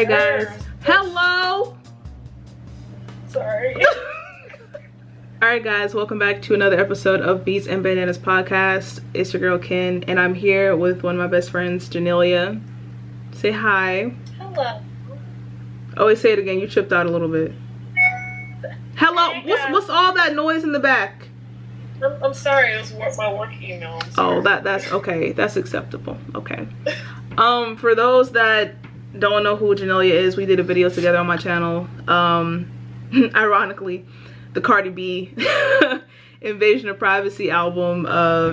Alright guys. Hello! Sorry. Alright guys, welcome back to another episode of Beats and Bananas podcast. It's your girl Ken, and I'm here with one of my best friends, Janelia. Say hi. Hello. Always say it again, you tripped out a little bit. Hello, what's all that noise in the back? I'm sorry, it was my work email. Oh, that's okay. That's acceptable. Okay. For those that don't know who Janelia is, we did a video together on my channel. Ironically, the Cardi B Invasion of Privacy album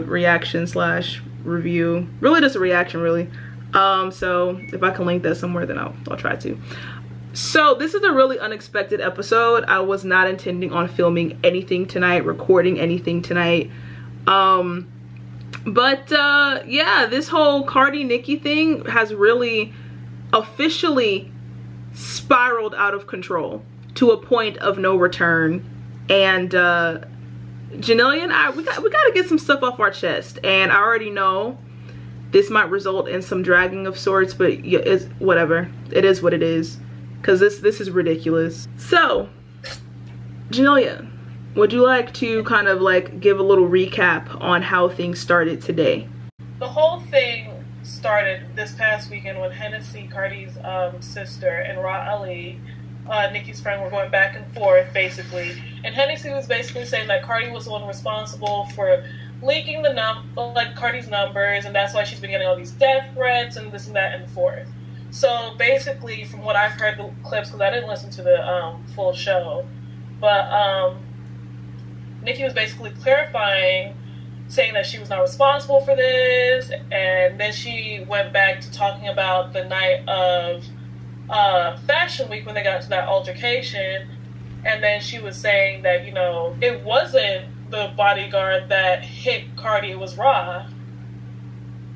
reaction slash review. Really just a reaction, really. So if I can link that somewhere, then I'll try to. So this is a really unexpected episode. I was not intending on filming anything tonight, recording anything tonight. Yeah, this whole Cardi Nicki thing has really officially spiraled out of control to a point of no return. And Janelia and I, we gotta get some stuff off our chest. And I already know this might result in some dragging of sorts, but yeah, it's whatever. It is what it is. Because this is ridiculous. So, Janelia, would you like to kind of like give a little recap on how things started today? The whole thing started this past weekend when Hennessy, Cardi's sister, and Ra Ali, Nicki's friend, were going back and forth basically. And Hennessy was basically saying that Cardi was the one responsible for leaking Cardi's numbers, and that's why she's been getting all these death threats and this and that and forth. So basically, from what I've heard the clips, because I didn't listen to the full show, but Nicki was basically clarifying, saying that she was not responsible for this, and then she went back to talking about the night of Fashion Week when they got to that altercation, and then she was saying that, you know, it wasn't the bodyguard that hit Cardi, it was Ra.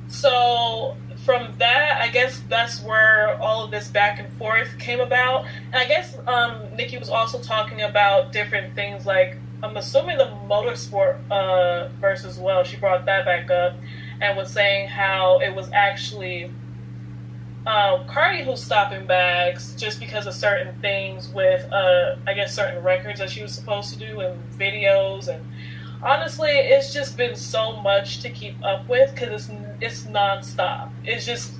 So from that, I guess that's where all of this back and forth came about. And I guess Nicki was also talking about different things, like, I'm assuming the motorsport verse as well. She brought that back up and was saying how it was actually Cardi who's stopping bags just because of certain things with, I guess, certain records that she was supposed to do and videos. And honestly, it's just been so much to keep up with because it's nonstop. It's just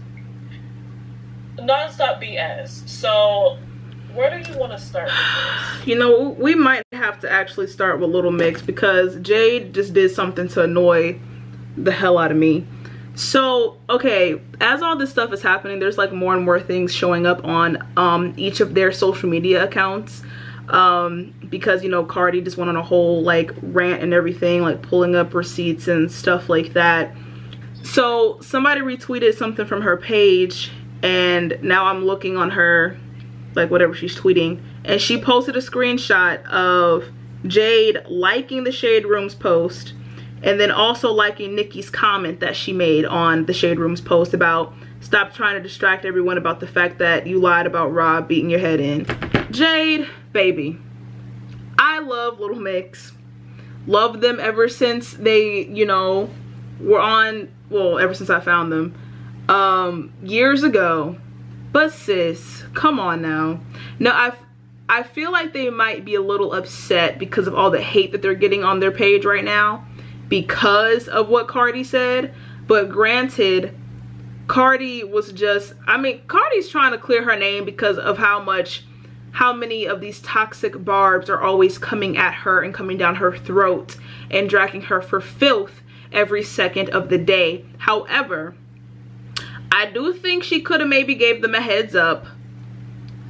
nonstop BS. So where do you want to start with this? You know, we might have to actually start with Little Mix because Jade just did something to annoy the hell out of me. So, okay, as all this stuff is happening, there's like more and more things showing up on each of their social media accounts. Because, you know, Cardi just went on a whole like rant and everything, like pulling up receipts and stuff like that. So somebody retweeted something from her page, and now I'm looking on her, like whatever she's tweeting, and she posted a screenshot of Jade liking the Shade Room's post, and then also liking Nicki's comment that she made on the Shade Room's post about stop trying to distract everyone about the fact that you lied about Rob beating your head in. Jade, baby, I love Little Mix. Loved them ever since they, you know, were on, well, ever since I found them years ago. But sis, come on now. Now, I feel like they might be a little upset because of all the hate that they're getting on their page right now because of what Cardi said. But granted, Cardi was just, I mean, Cardi's trying to clear her name because of how many of these toxic barbs are always coming at her and coming down her throat and dragging her for filth every second of the day. However, I do think she could have maybe gave them a heads up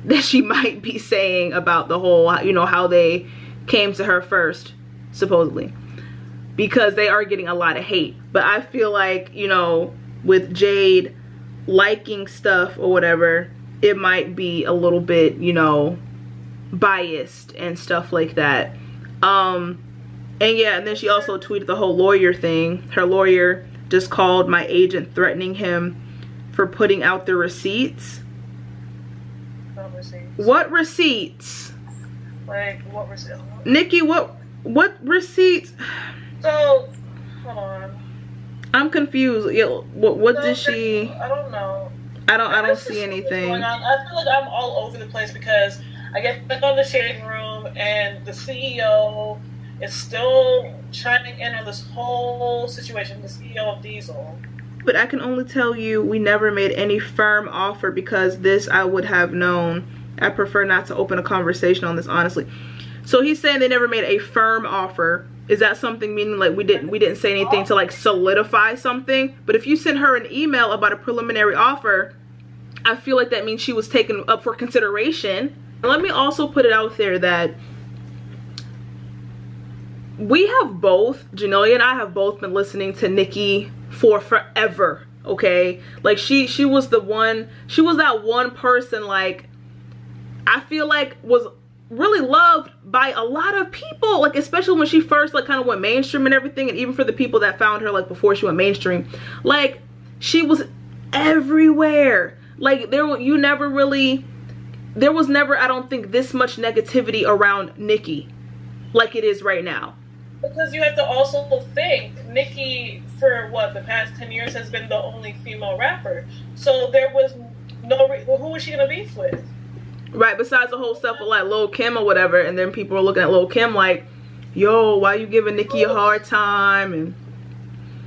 that she might be saying about the whole, you know, how they came to her first, supposedly, because they are getting a lot of hate. But I feel like, you know, with Jade liking stuff or whatever, it might be a little bit, you know, biased and stuff like that. And yeah, and then she also tweeted the whole lawyer thing. Her lawyer just called my agent threatening him for putting out the receipts. What receipts? What receipts? Like, what receipts? Nicki, what receipts? So, hold on. I'm confused. What so did she... I don't know. I don't see anything going on. I feel like I'm all over the place because I get back on the Shade Room and the CEO is still chiming in on this whole situation, the CEO of Diesel. But I can only tell you we never made any firm offer, because this I would have known. I prefer not to open a conversation on this, honestly. So he's saying they never made a firm offer. Is that something meaning like we didn't say anything to like solidify something? But if you sent her an email about a preliminary offer, I feel like that means she was taken up for consideration. And let me also put it out there that we have both, Janelia and I have both been listening to Nicki for forever, okay? Like she was the one, she was that one person, like, I feel like was really loved by a lot of people, like especially when she first like kind of went mainstream and everything, and even for the people that found her like before she went mainstream, like she was everywhere. Like there was never, I don't think, this much negativity around Nicki like it is right now. Because you have to also think, Nicki for what, the past 10 years has been the only female rapper, so there was no who was she gonna beef with? Right, besides the whole stuff with like Lil Kim or whatever, and then people are looking at Lil Kim like, yo, why you giving Nicki a hard time? And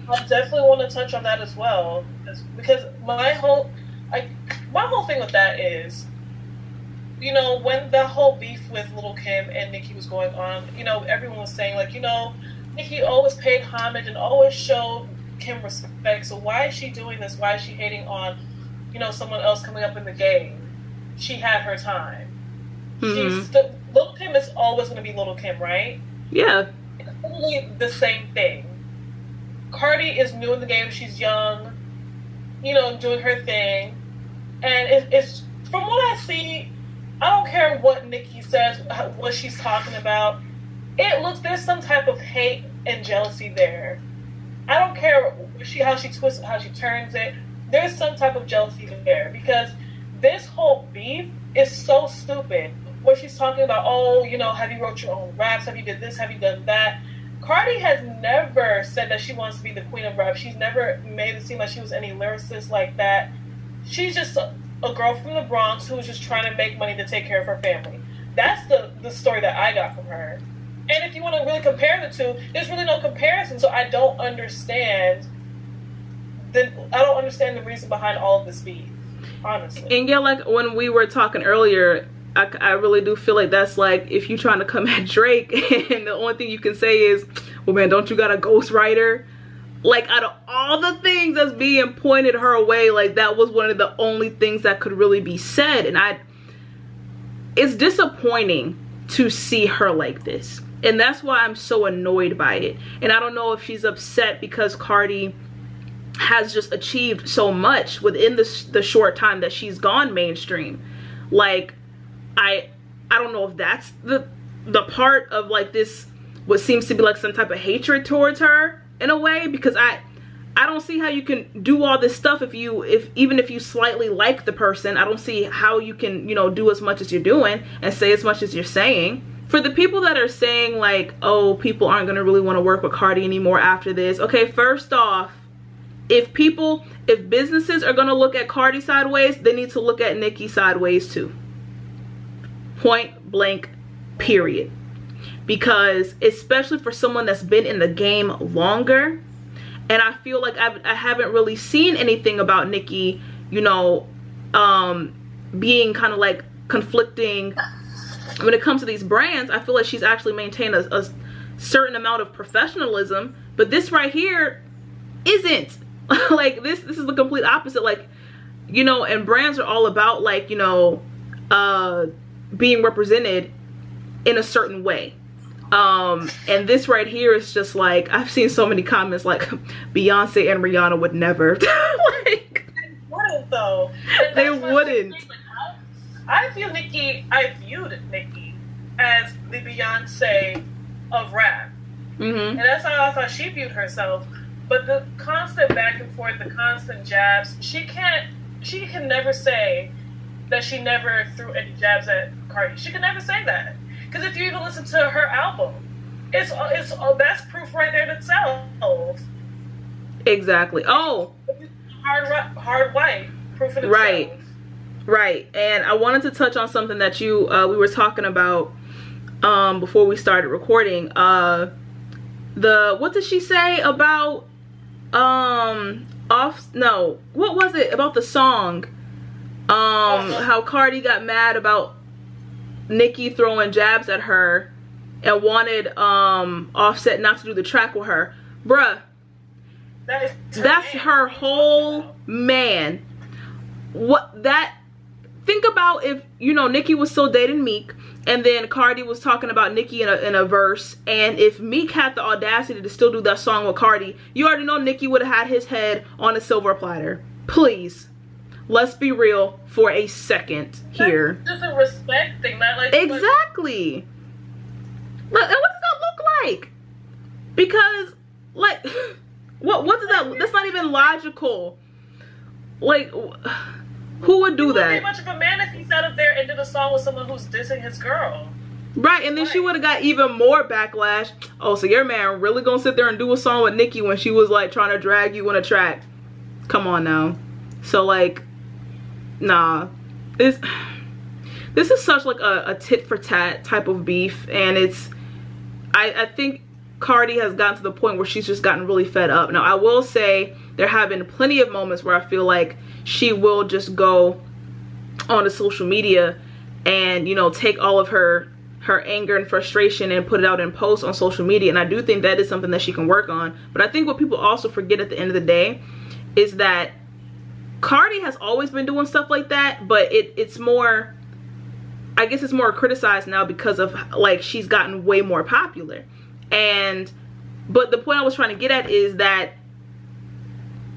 I definitely want to touch on that as well, because my whole thing with that is, you know, when the whole beef with Lil Kim and Nicki was going on, you know, everyone was saying like, you know, Nicki always paid homage and always showed Kim respect, so why is she doing this? Why is she hating on, you know, someone else coming up in the game? She had her time. Lil Kim is always going to be Lil Kim, right? Yeah. It's literally the same thing. Cardi is new in the game. She's young, you know, doing her thing. And it's from what I see, I don't care what Nicki says, what she's talking about. It looks, there's some type of hate and jealousy there. I don't care how she twists it, how she turns it. There's some type of jealousy there, because this whole beef is so stupid. Where she's talking about, oh, you know, have you wrote your own raps? Have you did this? Have you done that? Cardi has never said that she wants to be the queen of rap. She's never made it seem like she was any lyricist like that. She's just a girl from the Bronx who was just trying to make money to take care of her family. That's the story that I got from her. And if you want to really compare the two, there's really no comparison. So I don't understand the reason behind all of this beef. Honestly. And yeah, like when we were talking earlier, I really do feel like that's like if you're trying to come at Drake and the only thing you can say is, well man, don't you got a ghostwriter? Like out of all the things that's being pointed her way, like that was one of the only things that could really be said. And it's disappointing to see her like this, and that's why I'm so annoyed by it. And I don't know if she's upset because Cardi has just achieved so much within the short time that she's gone mainstream. Like I don't know if that's the part of like this, what seems to be like some type of hatred towards her in a way, because I don't see how you can do all this stuff even if you slightly like the person. I don't see how you can, you know, do as much as you're doing and say as much as you're saying. For the people that are saying like, oh, people aren't gonna really want to work with Cardi anymore after this, okay, first off, if businesses are gonna look at Cardi sideways, they need to look at Nicki sideways too. Point blank, period. Because especially for someone that's been in the game longer, and I feel like I haven't really seen anything about Nicki, you know, being kind of like conflicting when it comes to these brands. I feel like she's actually maintained a certain amount of professionalism, but this right here isn't. Like this is the complete opposite. Like, you know, and brands are all about like, you know, being represented in a certain way. And this right here is just like, I've seen so many comments like Beyonce and Rihanna would never. Like, they wouldn't though. They wouldn't. I viewed Nicki as the Beyonce of rap. And that's how I thought she viewed herself. But the constant back and forth, the constant jabs, she can never say that she never threw any jabs at Cardi. She can never say that. Because if you even listen to her album, it's that's proof right there in itself. Exactly. Oh, Hard White. Proof of Right. themselves. Right. And I wanted to touch on something that we were talking about before we started recording. What did she say about what was it about the song? How Cardi got mad about Nicki throwing jabs at her and wanted Offset not to do the track with her. Bruh, that's her whole man. Think about if, you know, Nicki was still dating Meek, and then Cardi was talking about Nicki in a verse, and if Meek had the audacity to still do that song with Cardi, you already know Nicki would have had his head on a silver platter. Please, let's be real for a second here. That's just a respect thing, not like exactly. Look, and what does that look like? Because, like, what does that? That's not even logical. Like, who would do that? He wouldn't be much of a man if he sat up there and did a song with someone who's dissing his girl. Right, and then she would have got even more backlash. Oh, so your man really gonna sit there and do a song with Nicki when she was like trying to drag you in a track? Come on now. So like, nah, this is such like a tit for tat type of beef, and I think Cardi has gotten to the point where she's just gotten really fed up. Now I will say there have been plenty of moments where I feel like she will just go onto social media and, you know, take all of her anger and frustration and put it out in posts on social media, and I do think that is something that she can work on. But I think what people also forget at the end of the day is that Cardi has always been doing stuff like that, but it's more, I guess it's more criticized now because of like she's gotten way more popular. But the point I was trying to get at is that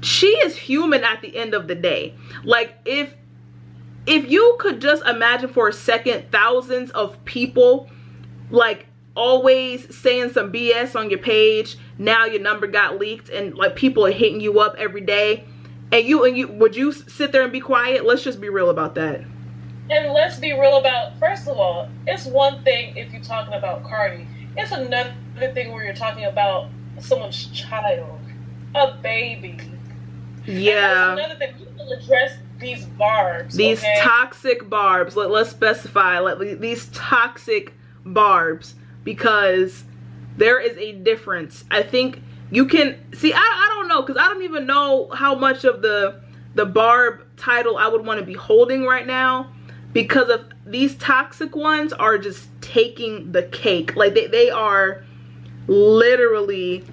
she is human at the end of the day. Like, if you could just imagine for a second thousands of people like always saying some BS on your page, now your number got leaked and like people are hitting you up every day, and you would you sit there and be quiet? Let's just be real about that. And let's be real about, first of all, it's one thing if you're talking about Cardi. It's another thing where you're talking about someone's child, a baby. Yeah. And that's another thing. People address these barbs. These toxic barbs. Let's specify, like, these toxic barbs, because there is a difference. I think you can see. I don't know, because I don't even know how much of the barb title I would want to be holding right now, because of these toxic ones are just taking the cake. Like they are literally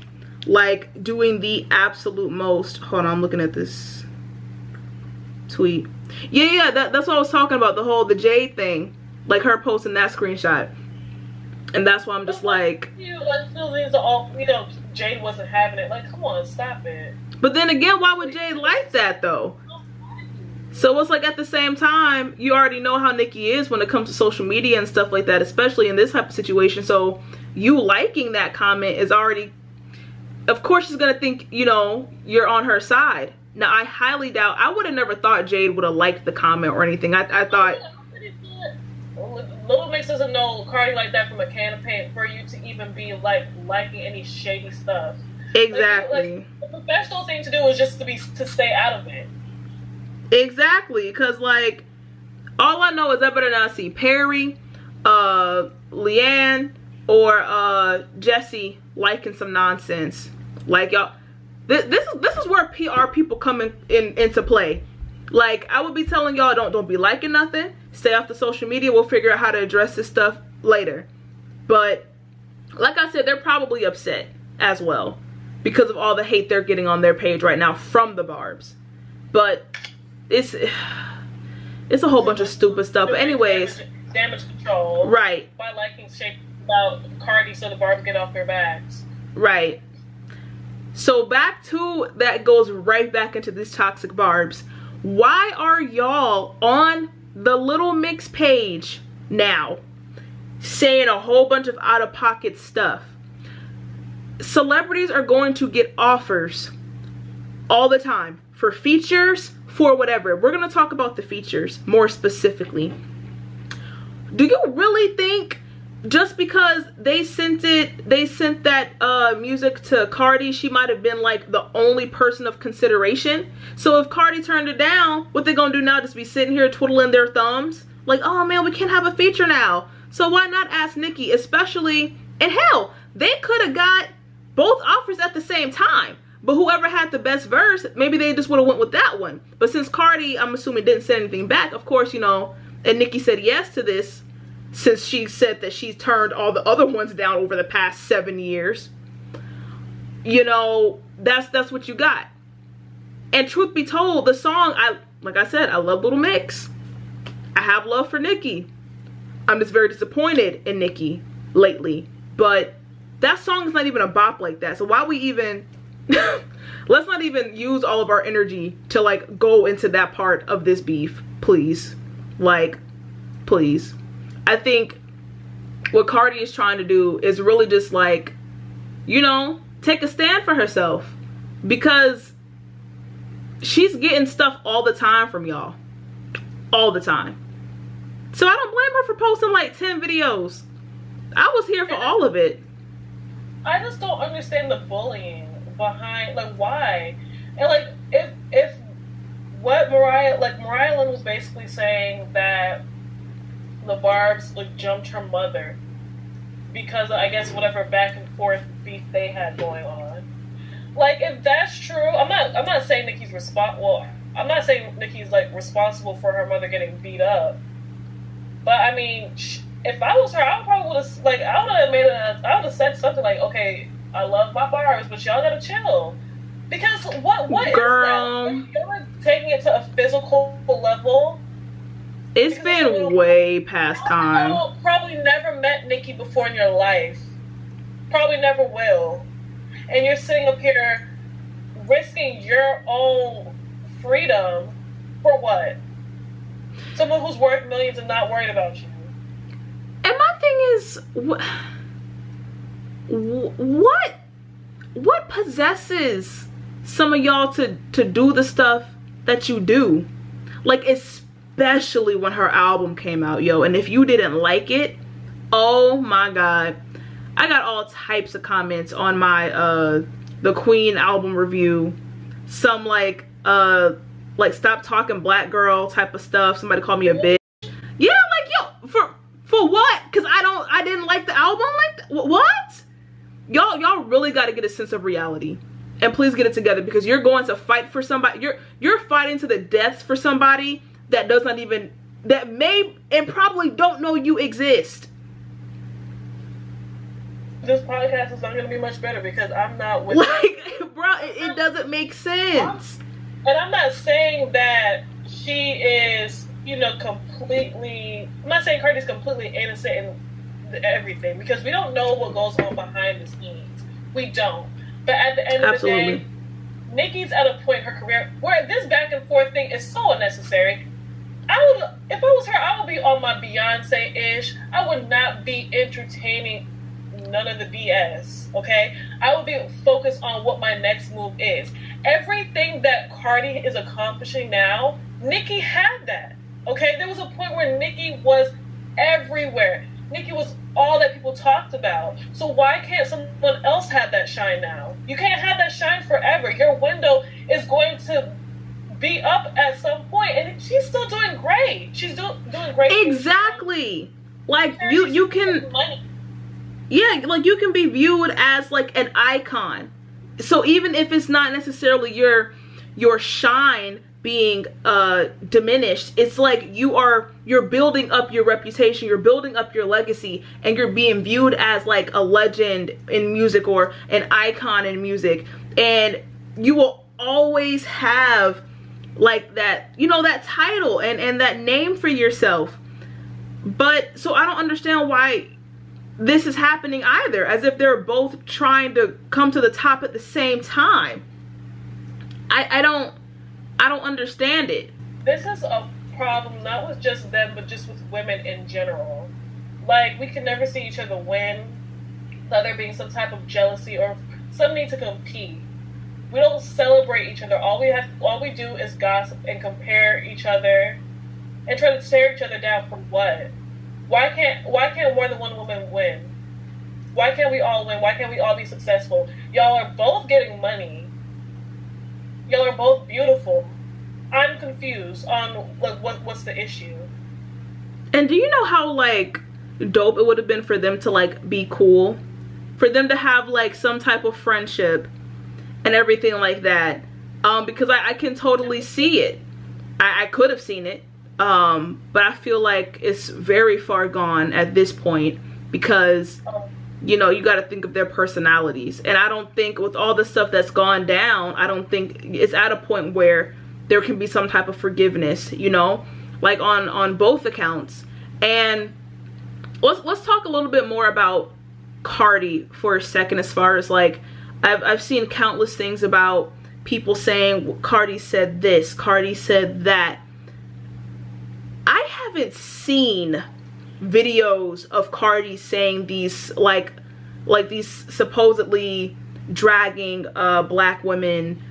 like doing the absolute most. Hold on, I'm looking at this tweet. Yeah, that's what I was talking about, the Jade thing, like her posting that screenshot. And that's why I'm just like, feelings are all, you know, Jade wasn't having it. Like, come on, stop it. But then again, why would Jade like that though? So it's like, at the same time, you already know how Nicki is when it comes to social media and stuff like that, especially in this type of situation. So you liking that comment is already, of course she's gonna think, you know, you're on her side. Now I highly doubt, I would have never thought Jade would have liked the comment or anything. I thought, Little Mix doesn't know Cardi like that from a can of paint for you to even be like liking any shady stuff. Exactly. Like, the professional thing to do is just to stay out of it. Exactly, because like all I know is I better not see Perry, Leanne, or Jesse liking some nonsense. Like, y'all, this is where PR people come into play. Like, I would be telling y'all, don't be liking nothing. Stay off the social media. We'll figure out how to address this stuff later. But like I said, they're probably upset as well because of all the hate they're getting on their page right now from the barbs. But it's a whole bunch of stupid stuff. But anyways, damage control. Right. By liking shit about Cardi so the barbs get off their backs. Right. So back to that, goes right back into these toxic barbs. Why are y'all on the Little Mix page now saying a whole bunch of out-of-pocket stuff? Celebrities are going to get offers all the time for features, for whatever. We're going to talk about the features more specifically. Do you really think just because they sent that music to Cardi, she might have been like the only person of consideration. So if Cardi turned it down, what they gonna do now? Just be sitting here twiddling their thumbs? Like, oh man, we can't have a feature now. So why not ask Nicki? Especially, and hell, they could have got both offers at the same time. But whoever had the best verse, maybe they just would have went with that one. But since Cardi, I'm assuming, didn't send anything back, of course, you know, and Nicki said yes to this, since she said that she's turned all the other ones down over the past 7 years. You know, that's what you got. And truth be told, the song, like I said, I love Little Mix. I have love for Nicki. I'm just very disappointed in Nicki lately. But that song is not even a bop like that. So why we even... let's not even use all of our energy to like go into that part of this beef, please. Like, please. I think what Cardi is trying to do is really just like, you know, take a stand for herself, because she's getting stuff all the time from y'all, all the time. So I don't blame her for posting like 10 videos. I was here for all of it. I just don't understand the bullying behind, like, why? And like, if what Mariah Lynn was basically saying that the Barbs like jumped her mother because I guess whatever back and forth beef they had going on. Like, if that's true, I'm not saying Nicki's I'm not saying Nicki's like responsible for her mother getting beat up. But I mean, if I was her, I probably would have like I would have said something like, okay, I love my Barbs, but y'all gotta chill. Because what girl, is that? Like, you're taking it to a physical level. It's been way past time. Probably never met Nicki before in your life. Probably never will. And you're sitting up here risking your own freedom for what? Someone who's worth millions and not worried about you. And my thing is, what possesses some of y'all to do the stuff that you do? Like, especially when her album came out, yo. And if you didn't like it, oh my god, I got all types of comments on my the Queen album review. Some like stop talking black girl type of stuff. Somebody called me a bitch. Yeah, like, yo, for what? Because I didn't like the album. Like, what? Y'all really got to get a sense of reality, and please get it together, because you're going to fight for somebody. You're fighting to the death for somebody that does not even, that may and probably don't know you exist. This podcast is not going to be much better because I'm not with like, bro, it doesn't make sense. And I'm not saying that she is, you know, completely, I'm not saying Cardi's completely innocent in everything, because we don't know what goes on behind the scenes. We don't. But at the end of the day, Nicki's at a point in her career where this back and forth thing is so unnecessary. If I was her, I would be on my Beyonce-ish. I would not be entertaining none of the BS, okay? I would be focused on what my next move is. Everything that Cardi is accomplishing now, Nicki had that, okay? There was a point where Nicki was everywhere. Nicki was all that people talked about. So why can't someone else have that shine now? You can't have that shine forever. Your window is going to be up at some point, and she's still doing great. She's doing great. Exactly. Like, you can, yeah, like, you can be viewed as like an icon. So even if it's not necessarily your shine being diminished, it's like you're building up your reputation, you're building up your legacy, and you're being viewed as like a legend in music or an icon in music, and you will always have like that, you know, that title and that name for yourself. But so I don't understand why this is happening either, as if they're both trying to come to the top at the same time. I don't understand it. This is a problem not with just them, but just with women in general. Like, we can never see each other win, without there being some type of jealousy or some need to compete. We don't celebrate each other. All we do is gossip and compare each other and try to tear each other down for what? Why can't more than one woman win? Why can't we all win? Why can't we all be successful? Y'all are both getting money. Y'all are both beautiful. I'm confused on like what's the issue. And do you know how like dope it would have been for them to like be cool? For them to have like some type of friendship and everything like that. Because I can totally see it. I could have seen it. But I feel like it's very far gone at this point because, you know, you got to think of their personalities. And I don't think with all the stuff that's gone down, I don't think it's at a point where there can be some type of forgiveness, you know, like on both accounts. And let's talk a little bit more about Cardi for a second, as far as like, I've seen countless things about people saying, well, Cardi said this, Cardi said that. I haven't seen videos of Cardi saying these like these supposedly dragging black women,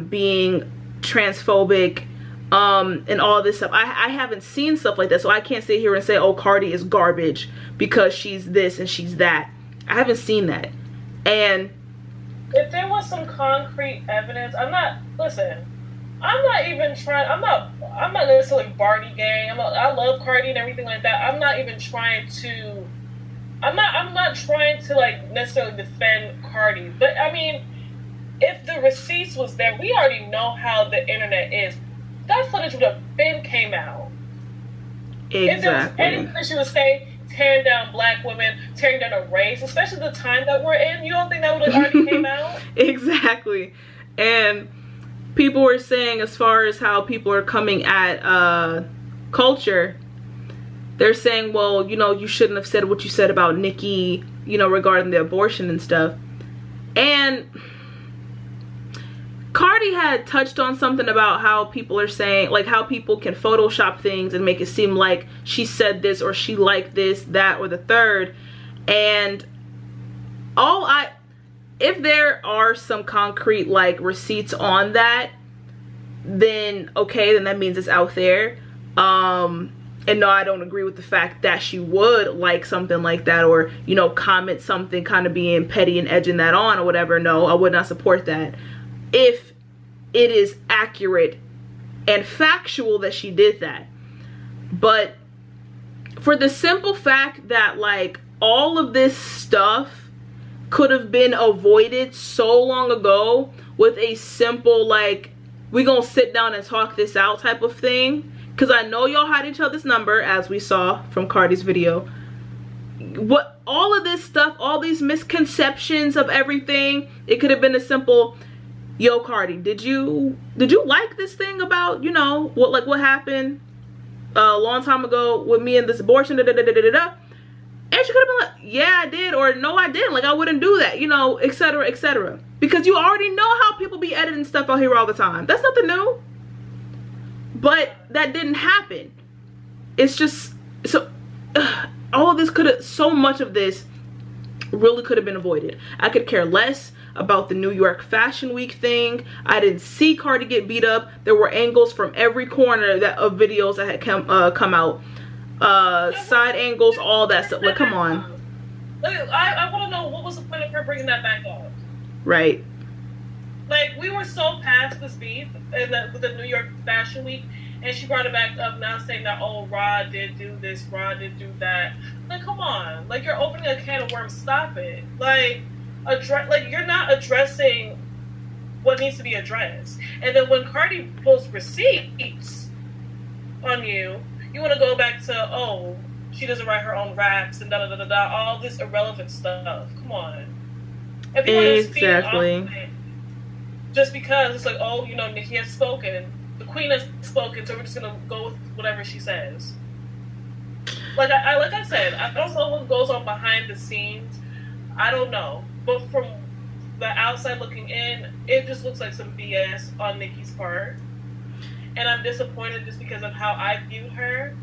being transphobic, and all this stuff. I haven't seen stuff like that, so I can't sit here and say, oh, Cardi is garbage because she's this and she's that. I haven't seen that. And if there was some concrete evidence, I'm not necessarily Barney gang. I love Cardi and everything like that. I'm not trying to like necessarily defend Cardi. But I mean, if the receipts was there, we already know how the internet is. That footage would have been came out. Exactly. If there was anything that she was saying, tearing down black women, tearing down a race, especially the time that we're in, you don't think that would have already came out? Exactly. And people were saying, as far as how people are coming at culture, they're saying, well, you know, you shouldn't have said what you said about Nicki, you know, regarding the abortion and stuff. And Cardi had touched on something about how people are saying, like, how people can Photoshop things and make it seem like she said this or she liked this, that, or the third. And if there are some concrete like receipts on that, then okay, then that means it's out there. And no, I don't agree with the fact that she would like something like that, or, you know, comment something kind of being petty and edging that on or whatever. No, I would not support that. If it is accurate and factual that she did that. But for the simple fact that like all of this stuff could have been avoided so long ago with a simple like, we gonna sit down and talk this out type of thing. Because I know y'all had each other's number, as we saw from Cardi's video. What all of this stuff, all these misconceptions of everything, it could have been a simple, yo, Cardi, did you like this thing about, you know, what happened a long time ago with me and this abortion, da da da da da da. And she could have been like, yeah, I did, or no, I didn't, like I wouldn't do that, you know, etc., etc. Because you already know how people be editing stuff out here all the time. That's nothing new. But that didn't happen. It's just, so all of this could have, so much of this really could have been avoided. I could care less about the New York Fashion Week thing. I didn't see Cardi get beat up. There were angles from every corner of videos that had come out. Side angles, all that stuff. Like, come on. I want to know, what was the point of her bringing that back up? Right. Like, we were so past this beef with the New York Fashion Week, and she brought it back up now saying that, oh, Rod did do this, Rod did do that. Like, come on. Like, you're opening a can of worms. Stop it. Like, you're not addressing what needs to be addressed. And then when Cardi posts receipts on you, you want to go back to, oh, she doesn't write her own raps and da-da-da-da-da, all this irrelevant stuff. Come on. If you want to speak on it, just because it's like, oh, you know, Nicki has spoken, the queen has spoken, so we're just gonna go with whatever she says. Like I said, I don't know what goes on behind the scenes. I don't know, but from the outside looking in, it just looks like some BS on Nicki's part, and I'm disappointed just because of how I viewed her.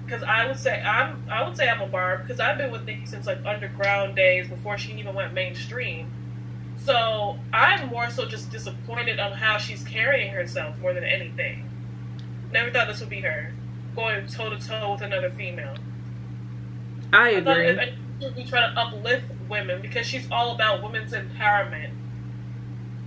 Because I would say I'm a barb, because I've been with Nicki since like underground days before she even went mainstream. So I'm more so just disappointed on how she's carrying herself more than anything. Never thought this would be her, going toe to toe with another female. I agree. I should be trying to uplift women because she's all about women's empowerment,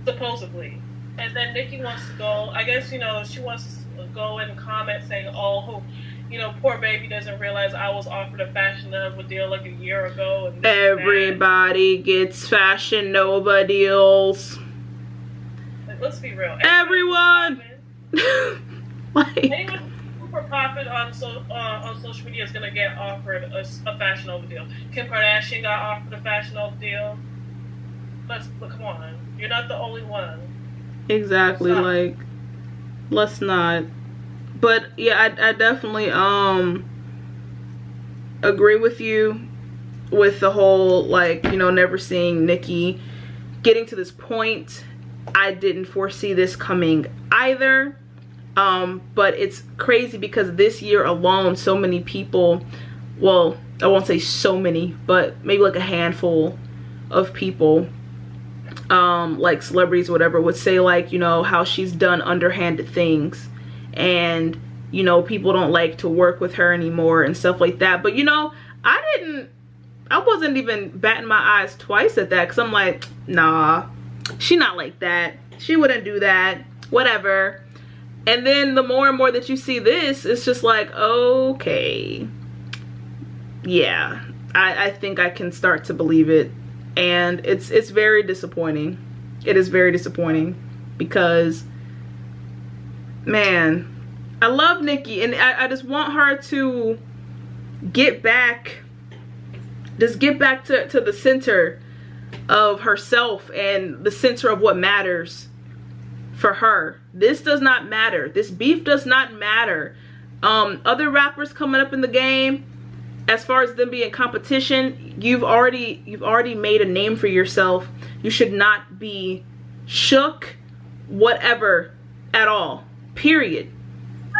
supposedly. And then Nicki wants to go, I guess, you know, she wants to go and comment saying, oh, you know, poor baby doesn't realize I was offered a Fashion Nova deal like a year ago. And everybody gets Fashion Nova deals. Like, let's be real. Everyone! Like, anyone super profit on social media is gonna get offered a Fashion Nova deal. Kim Kardashian got offered a Fashion Nova deal. Come on, you're not the only one. Exactly. Stop. Like, let's not. But yeah, I definitely agree with you with the whole, like, you know, never seeing Nicki getting to this point. I didn't foresee this coming either. But it's crazy because this year alone, so many people, well, I won't say so many, but maybe like a handful of people, like celebrities or whatever, would say, like, you know, how she's done underhanded things, and, you know, people don't like to work with her anymore and stuff like that. But, you know, I wasn't even batting my eyes twice at that, because I'm like, nah, she not like that, she wouldn't do that, whatever. And then the more and more that you see this, it's just like, okay, yeah, I think I can start to believe it. And it's very disappointing. It is very disappointing because, man, I love Nicki, and I just want her to get back, just get back to the center of herself and the center of what matters for her. This does not matter. This beef does not matter. Other rappers coming up in the game, as far as them being competition, you've already made a name for yourself. You should not be shook, whatever, at all. Period.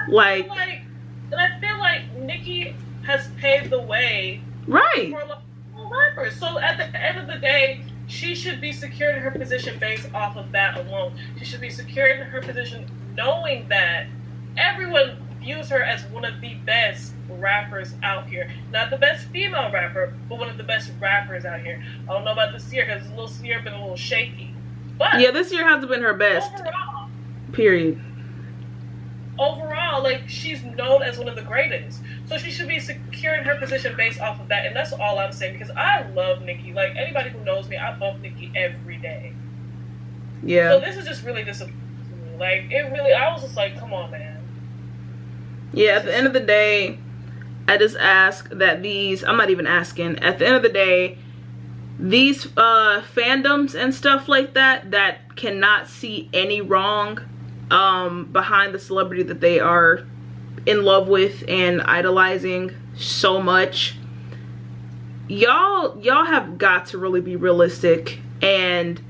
Like, and I feel like Nicki has paved the way, right, for rappers. So at the end of the day, she should be secure in her position based off of that alone. She should be secure in her position knowing that everyone views her as one of the best rappers out here. Not the best female rapper, but one of the best rappers out here. I don't know about this year because this year been a little shaky. But yeah, this year hasn't been her best. Overall, period. Overall, like, she's known as one of the greatest. So she should be secure in her position based off of that. And that's all I'm saying, because I love Nicki. Like, anybody who knows me, I bump Nicki every day. Yeah. So this is just really disappointing to me. Like, it really, I was just like, come on, man. Yeah, at the end of the day, I just ask that these, I'm not even asking, at the end of the day, these fandoms and stuff like that cannot see any wrong behind the celebrity that they are in love with and idolizing so much, y'all have got to really be realistic. And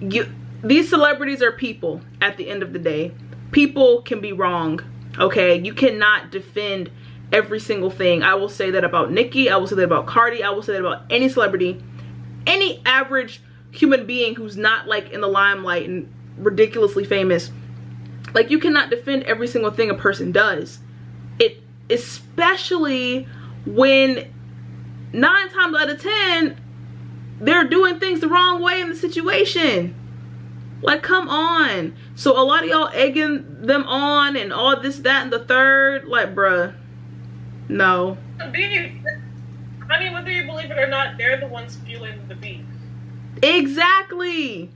these celebrities are people. At the end of the day, people can be wrong. Okay, you cannot defend every single thing. I will say that about Nicki, I will say that about Cardi, I will say that about any celebrity, any average human being who's not like in the limelight and ridiculously famous. Like, you cannot defend every single thing a person does. It, especially when 9 times out of 10 they're doing things the wrong way in the situation. Like, come on. So a lot of y'all egging them on and all this, that, and the third. Like, bruh, no. I mean, whether you believe it or not, they're the ones fueling the beef. Exactly.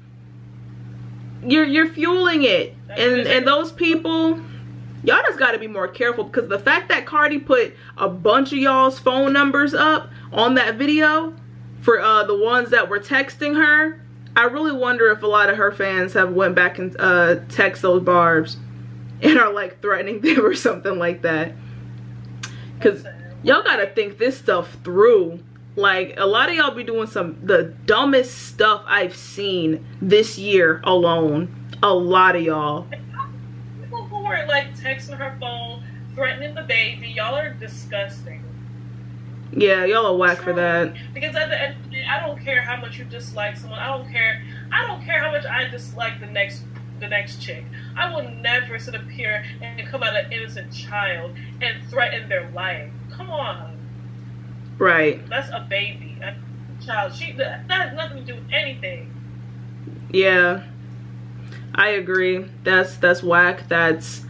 You're fueling it. And those people, y'all just gotta be more careful, because the fact that Cardi put a bunch of y'all's phone numbers up on that video for the ones that were texting her, I really wonder if a lot of her fans have went back and text those barbs and are like threatening them or something like that. Because y'all gotta think this stuff through. Like, a lot of y'all be doing the dumbest stuff I've seen this year alone. A lot of y'all. People who were like texting her phone, threatening the baby, y'all are disgusting. Yeah, y'all are whack for that. Because at the end of the day, I don't care how much you dislike someone. I don't care how much I dislike the next chick. I will never sit up here and come out an innocent child and threaten their life. Come on. Right. That's a baby, a child. That has nothing to do with anything. Yeah, I agree. That's whack. That's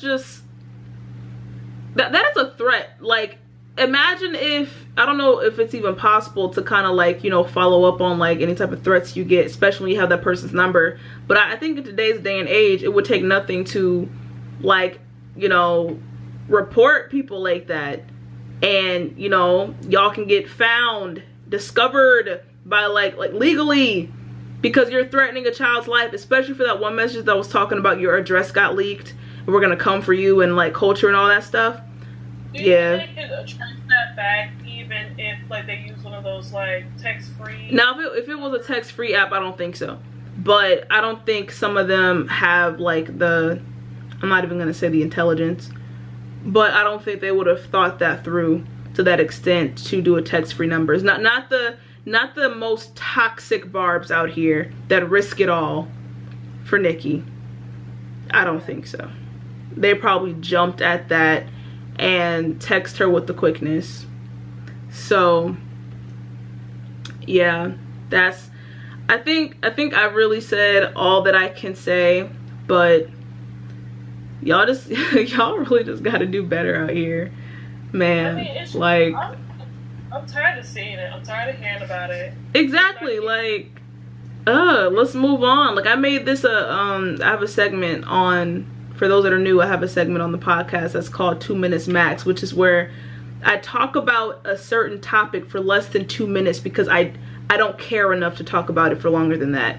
just that is a threat. Like, imagine if, I don't know if it's even possible to kind of like, you know, follow up on like any type of threats you get, especially when you have that person's number. But I think in today's day and age, it would take nothing to like, you know, report people like that. And, you know, y'all can get found, discovered by like legally, because you're threatening a child's life, especially for that one message that was talking about your address got leaked and we're gonna come for you and like culture and all that stuff. Do you Yeah. think they could trace that back even if like they use one of those like text-free? Now, if it was a text-free app, I don't think so. But I don't think some of them have like the, I'm not even gonna say the intelligence, but I don't think they would have thought that through to that extent to do a text-free number. It's not the most toxic barbs out here that risk it all for Nicki. I don't think so. They probably jumped at that and text her with the quickness. So yeah, that's, I think I really said all that I can say, but y'all just y'all really just got to do better out here, man. I mean, like, I'm tired of seeing it. I'm tired of hearing about it. Exactly. Like, let's move on. Like, I made this I have a segment on, for those that are new, I have a segment on the podcast that's called 2 Minutes Max, which is where I talk about a certain topic for less than 2 minutes because I don't care enough to talk about it for longer than that.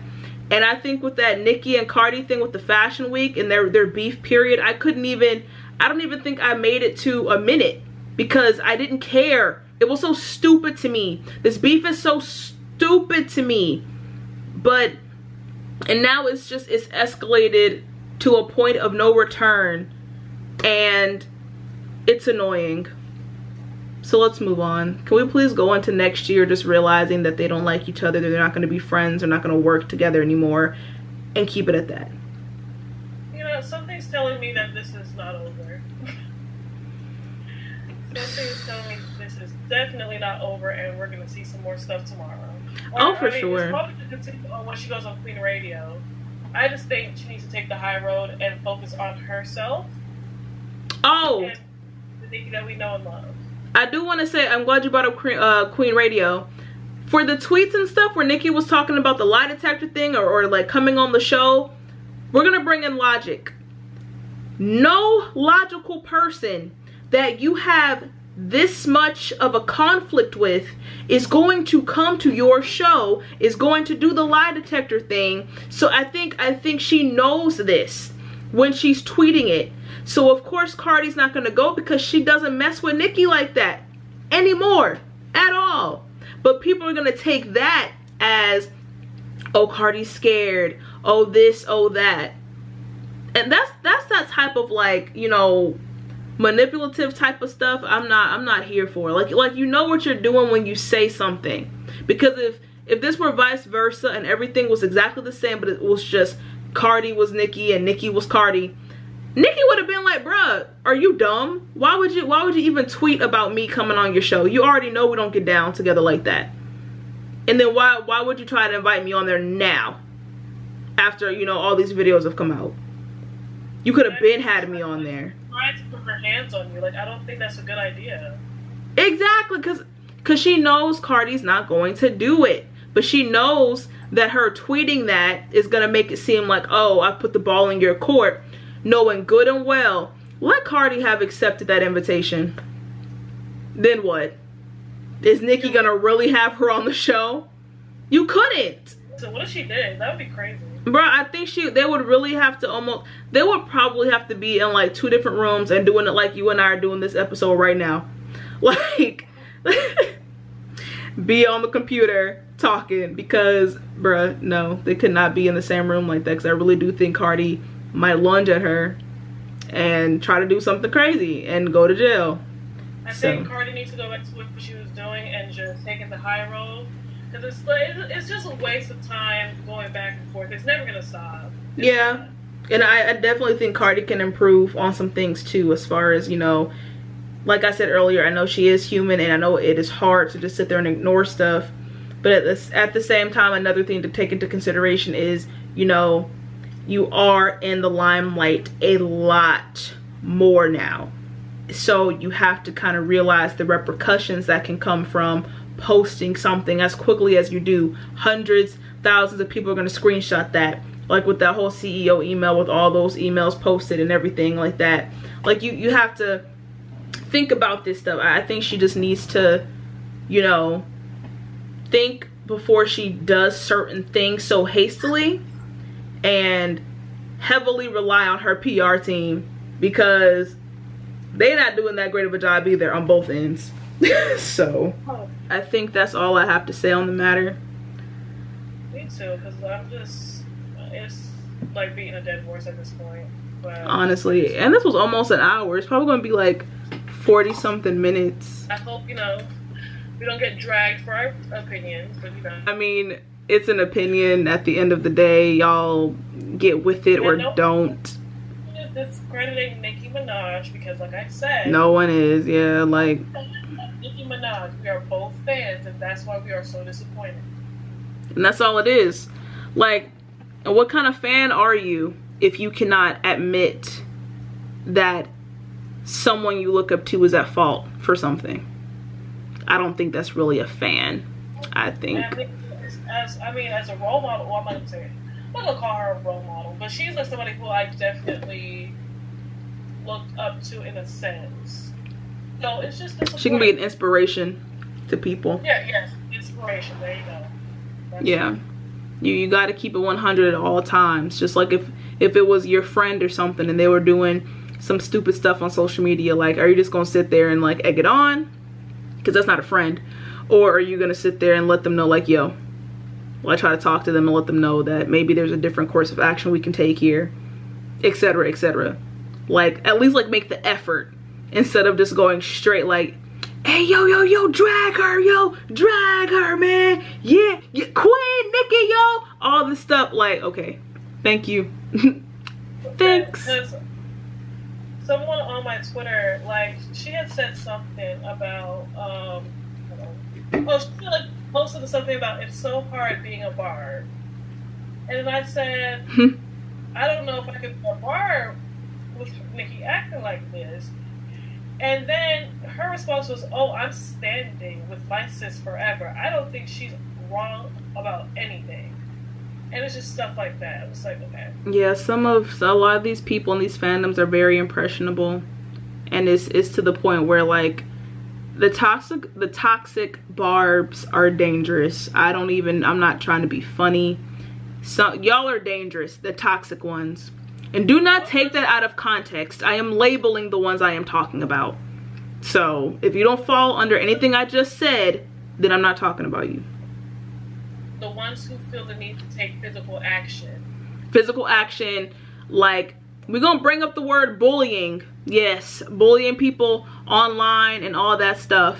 And I think with that Nicki and Cardi thing with the fashion week and their beef period, I don't even think I made it to a minute because I didn't care. It was so stupid to me. This beef is so stupid to me. And now it's escalated to a point of no return. And it's annoying. So let's move on. Can we please go into next year just realizing that they don't like each other, they're not going to be friends, they're not going to work together anymore, and keep it at that? You know, something's telling me that this is not over. Something's telling me this is definitely not over, and we're going to see some more stuff tomorrow. For sure. It's probably to continue on when she goes on Queen Radio. I just think she needs to take the high road and focus on herself. Oh. And the Nicki that we know and love. I do want to say, I'm glad you brought up Queen Radio. For the tweets and stuff where Nicki was talking about the lie detector thing or like coming on the show, we're going to bring in logic. No logical person that you have this much of a conflict with is going to come to your show, is going to do the lie detector thing. So I think she knows this when she's tweeting it. So of course Cardi's not gonna go because she doesn't mess with Nicki like that anymore at all. But people are gonna take that as, oh, Cardi's scared, oh this, oh that. And that's that type of, like, you know, manipulative type of stuff I'm not here for. Like you know what you're doing when you say something. Because if this were vice versa and everything was exactly the same, but it was just Cardi was Nicki and Nicki was Cardi, Nicki would have been like, bruh, are you dumb? Why would you even tweet about me coming on your show? You already know we don't get down together like that. And then why would you try to invite me on there now? After, you know, all these videos have come out. You could have been had me on there. Trying to put her hands on you. Like, I don't think that's a good idea. Exactly, because she knows Cardi's not going to do it. But she knows that her tweeting that is going to make it seem like, oh, I put the ball in your court. Knowing good and well, let Cardi have accepted that invitation. Then what? Is Nicki gonna really have her on the show? You couldn't. So what if she did? That would be crazy. Bro, I think they would really have to they would probably have to be in like 2 different rooms and doing it like you and I are doing this episode right now. Like, be on the computer talking, because, bruh, no, they could not be in the same room like that, because I really do think Cardi might lunge at her and try to do something crazy and go to jail. I think Cardi needs to go back to what she was doing and just taking the high road, because it's just a waste of time going back and forth. It's never gonna stop. And I definitely think Cardi can improve on some things too, as far as, you know, like I said earlier, I know she is human, and I know it is hard to just sit there and ignore stuff. But at the same time, another thing to take into consideration is, you know, you are in the limelight a lot more now. So you have to kind of realize the repercussions that can come from posting something as quickly as you do. Hundreds, thousands of people are going to screenshot that. Like with that whole CEO email, with all those emails posted and everything like that. Like you have to think about this stuff. I think she just needs to, you know, think before she does certain things so hastily, and heavily rely on her PR team, because they're not doing that great of a job either on both ends. So I think that's all I have to say on the matter. Me too, because I'm just, it's like beating a dead horse at this point. But honestly, and this was almost an hour. It's probably going to be like 40 something minutes. I hope, you know, we don't get dragged for our opinions, but you know. I mean, it's an opinion. At the end of the day, y'all get with it or don't. Discrediting Nicki Minaj, because like I said, no one is. Yeah, like Nicki Minaj, we are both fans, and that's why we are so disappointed. And that's all it is. Like, what kind of fan are you if you cannot admit that someone you look up to is at fault for something? I don't think that's really a fan. I think as a role model, well, I'm not gonna call her a role model, but she's like somebody who I definitely looked up to in a sense. So it's just she can be an inspiration to people. Yeah, yes, inspiration. There you go. That's yeah, you got to keep it 100 at all times. Just like if it was your friend or something and they were doing some stupid stuff on social media, like, are you just gonna sit there and like egg it on? Because that's not a friend. Or are you gonna sit there and let them know, like, yo, well, I try to talk to them and let them know that maybe there's a different course of action we can take here, etc., etc. Like, at least like make the effort instead of just going straight like, hey, yo, drag her, man. Yeah, Queen Nicki, yo, all this stuff. Like, okay, thank you. Thanks. Because someone on my Twitter, like, she had said something about, she like posted something about it's so hard being a barb. And then I said, I don't know if I could be a barb with Nicki acting like this. And then her response was, oh, I'm standing with my sis forever. I don't think she's wrong about anything. And it's just stuff like that. It was like, okay. Yeah, a lot of these people in these fandoms are very impressionable. And it's to the point where, like, the toxic barbs are dangerous. I'm not trying to be funny. So y'all are dangerous, the toxic ones. And do not take that out of context. I am labeling the ones I am talking about. So if you don't fall under anything I just said, then I'm not talking about you. The ones who feel the need to take physical action. Physical action, like, we're gonna bring up the word bullying. Yes, bullying people online and all that stuff.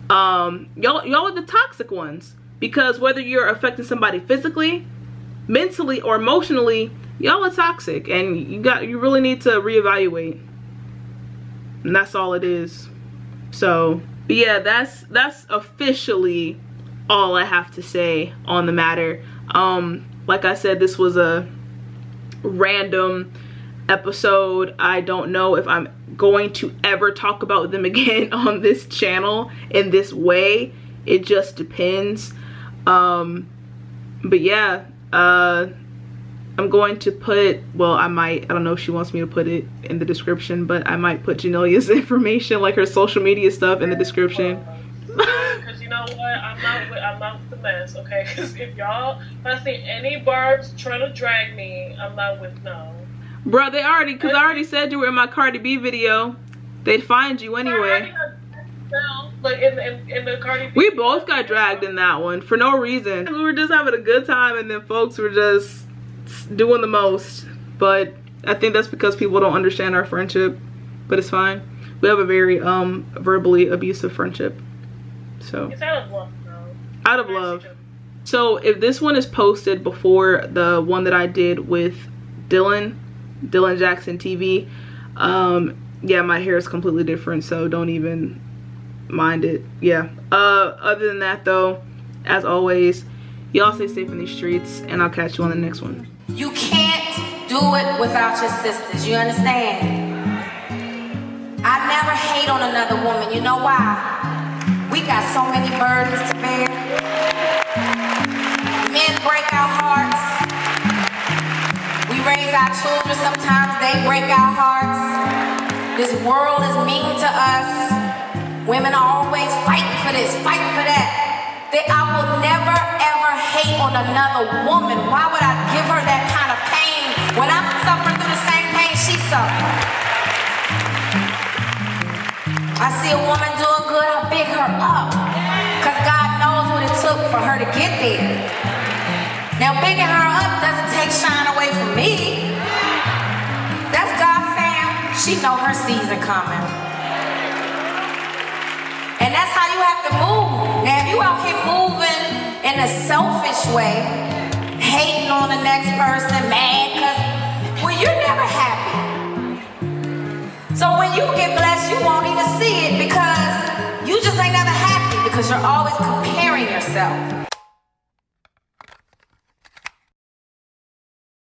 Y'all are the toxic ones, because whether you're affecting somebody physically, mentally, or emotionally, y'all are toxic, and you really need to reevaluate. And that's all it is. So, but yeah, that's officially all I have to say on the matter. Like I said, this was a random episode. I don't know if I'm going to ever talk about them again on this channel in this way. It just depends. But yeah, I'm going to put, well, I don't know if she wants me to put it in the description, but I might put Janelia's information, like her social media stuff, in the description. Because you know what, I'm not with the mess, okay? Because if I see any barbs trying to drag me, I'm not with, no. Bro, because I already said you were in my Cardi B video. They'd find you anyway. Like in the Cardi B we both got dragged in that one for no reason. We were just having a good time, and then folks were just doing the most. But I think that's because people don't understand our friendship. But it's fine. We have a very verbally abusive friendship. So it's out of love, though. Out of love. So if this one is posted before the one that I did with Dylan Jackson TV, yeah, my hair is completely different, so don't even mind it. Yeah, other than that though, as always, y'all stay safe in these streets, and I'll catch you on the next one. You can't do it without your sisters, you understand? I never hate on another woman. You know why? We got so many burdens to bear. Men break our hearts. We raise our children, sometimes they break our hearts. This world is mean to us. Women are always fighting for this, fighting for that. I will never ever hate on another woman. Why would I give her that kind of pain when I'm suffering through the same pain she suffered? I see a woman doing good, I big her up. Because God knows what it took for her to get there. Now bigging her up doesn't take shine away from me. That's God saying she know her season coming. And that's how you have to move. Now if you out here moving in a selfish way, hating on the next person, mad, because, well, you're never happy. So when you get blessed, you won't even see it because you just ain't never happy because you're always comparing yourself.